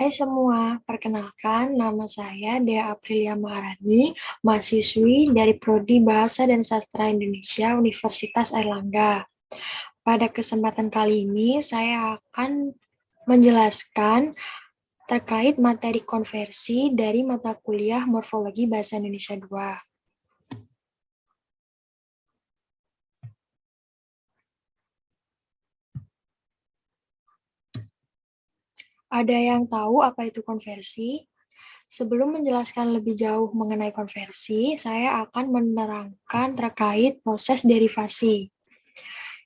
Hai semua, perkenalkan nama saya Dea Aprilia Maharani, mahasiswi dari Prodi Bahasa dan Sastra Indonesia Universitas Airlangga. Pada kesempatan kali ini, saya akan menjelaskan terkait materi konversi dari mata kuliah Morfologi Bahasa Indonesia 2. Ada yang tahu apa itu konversi? Sebelum menjelaskan lebih jauh mengenai konversi, saya akan menerangkan terkait proses derivasi.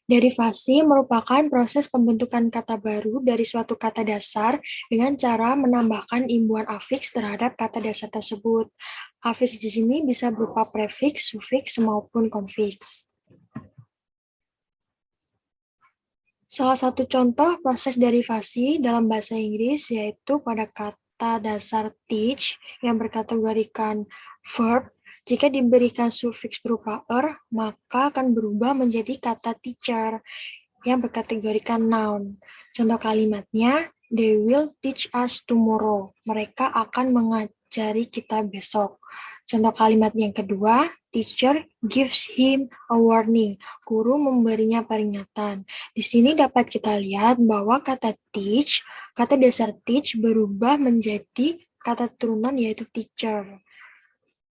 Derivasi merupakan proses pembentukan kata baru dari suatu kata dasar dengan cara menambahkan imbuhan afiks terhadap kata dasar tersebut. Afiks di sini bisa berupa prefiks, sufiks, maupun konfiks. Salah satu contoh proses derivasi dalam bahasa Inggris yaitu pada kata dasar teach yang berkategorikan verb. Jika diberikan sufiks berupa maka akan berubah menjadi kata teacher yang berkategorikan noun. Contoh kalimatnya, they will teach us tomorrow. Mereka akan mengajari kita besok. Contoh kalimat yang kedua, teacher gives him a warning. Guru memberinya peringatan. Di sini dapat kita lihat bahwa kata teach, kata dasar teach berubah menjadi kata turunan yaitu teacher.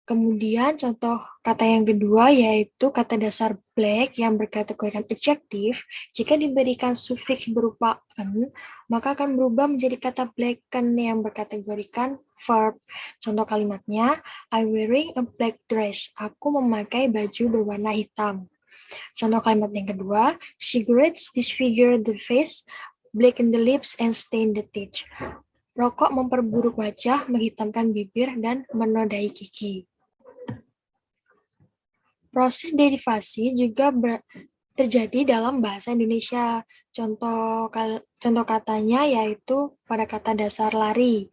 Kemudian contoh kata yang kedua yaitu kata dasar black yang berkategorikan adjektif. Jika diberikan sufiks berupa "en", maka akan berubah menjadi kata blacken yang berkategorikan verb. Contoh kalimatnya, I'm wearing a black dress. Aku memakai baju berwarna hitam. Contoh kalimat yang kedua, cigarettes disfigure the face, blacken the lips, and stain the teeth. Rokok memperburuk wajah, menghitamkan bibir, dan menodai gigi. Proses derivasi juga terjadi dalam bahasa Indonesia. Contoh katanya yaitu pada kata dasar lari.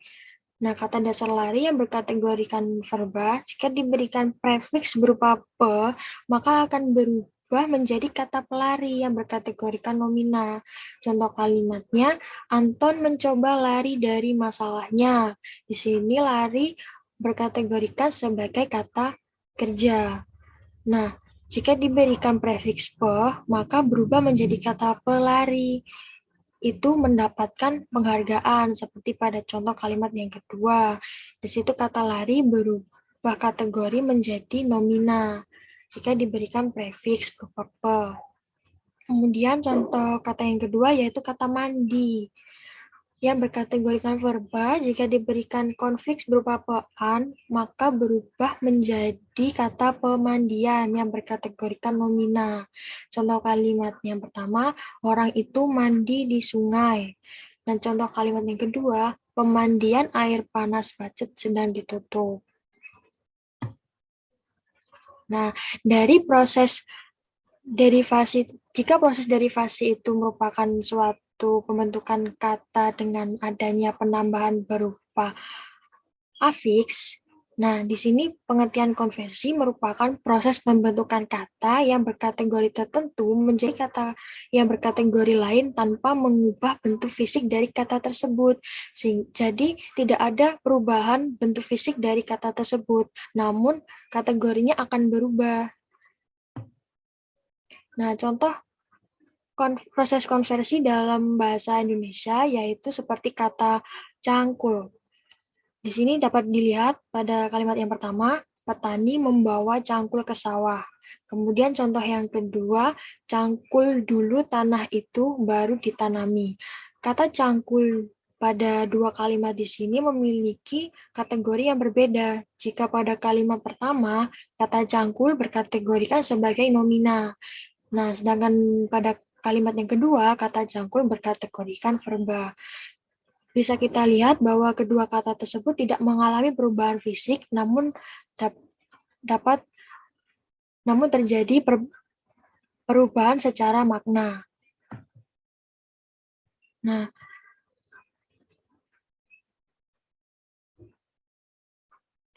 Nah, kata dasar lari yang berkategorikan verba, jika diberikan prefiks berupa pe, maka akan berubah menjadi kata pelari yang berkategorikan nomina. Contoh kalimatnya, Anton mencoba lari dari masalahnya. Di sini lari berkategorikan sebagai kata kerja. Nah, jika diberikan prefiks pe, maka berubah menjadi kata pelari. Itu mendapatkan penghargaan, seperti pada contoh kalimat yang kedua. Di situ kata lari berubah kategori menjadi nomina, jika diberikan prefiks berupa pe. Kemudian contoh kata yang kedua yaitu kata mandi yang berkategorikan verba. Jika diberikan konfiks berupa pean, maka berubah menjadi kata pemandian yang berkategorikan nomina. Contoh kalimat yang pertama, orang itu mandi di sungai. Dan contoh kalimat yang kedua, pemandian air panas bacet sedang ditutup. Nah, dari proses derivasi, jika proses derivasi itu merupakan suatu pembentukan kata dengan adanya penambahan berupa afiks, nah di sini pengertian konversi merupakan proses pembentukan kata yang berkategori tertentu menjadi kata yang berkategori lain tanpa mengubah bentuk fisik dari kata tersebut. Jadi tidak ada perubahan bentuk fisik dari kata tersebut, namun kategorinya akan berubah. Nah, contoh proses konversi dalam bahasa Indonesia yaitu seperti kata cangkul. Di sini dapat dilihat pada kalimat yang pertama, petani membawa cangkul ke sawah. Kemudian contoh yang kedua, cangkul dulu tanah itu baru ditanami. Kata cangkul pada dua kalimat di sini memiliki kategori yang berbeda. Jika pada kalimat pertama, kata cangkul berkategorikan sebagai nomina. Nah, sedangkan pada kalimat yang kedua, kata cangkul berkategorikan verba. Bisa kita lihat bahwa kedua kata tersebut tidak mengalami perubahan fisik, namun terjadi perubahan secara makna. Nah,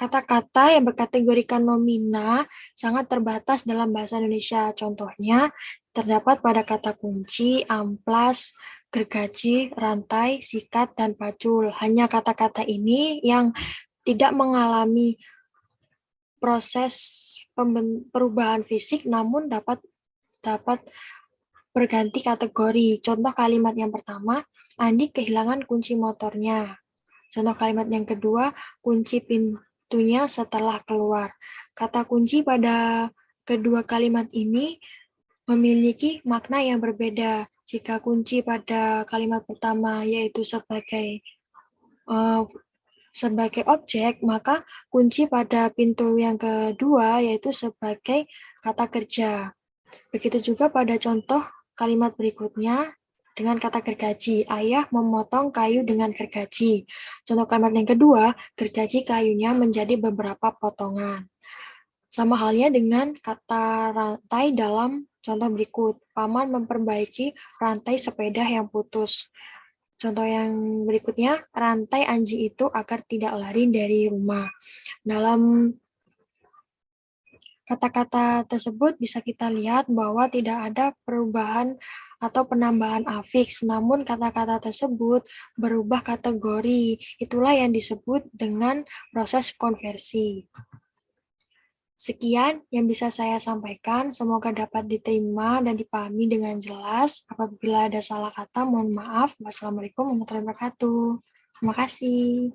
kata-kata yang berkategorikan nomina sangat terbatas dalam bahasa Indonesia. Contohnya, terdapat pada kata kunci, amplas, gergaji, rantai, sikat, dan pacul. Hanya kata-kata ini yang tidak mengalami proses perubahan fisik, namun dapat dapat berganti kategori. Contoh kalimat yang pertama, Andi kehilangan kunci motornya. Contoh kalimat yang kedua, kunci pintunya setelah keluar. Kata kunci pada kedua kalimat ini memiliki makna yang berbeda. Jika kunci pada kalimat pertama yaitu sebagai objek, maka kunci pada pintu yang kedua yaitu sebagai kata kerja. Begitu juga pada contoh kalimat berikutnya dengan kata gergaji. Ayah memotong kayu dengan gergaji. Contoh kalimat yang kedua, gergaji kayunya menjadi beberapa potongan. Sama halnya dengan kata rantai dalam contoh berikut. Paman memperbaiki rantai sepeda yang putus. Contoh yang berikutnya, rantai anjing itu agar tidak lari dari rumah. Dalam kata-kata tersebut bisa kita lihat bahwa tidak ada perubahan atau penambahan afiks, namun kata-kata tersebut berubah kategori. Itulah yang disebut dengan proses konversi. Sekian yang bisa saya sampaikan, semoga dapat diterima dan dipahami dengan jelas. Apabila ada salah kata, mohon maaf. Wassalamualaikum warahmatullahi wabarakatuh. Terima kasih.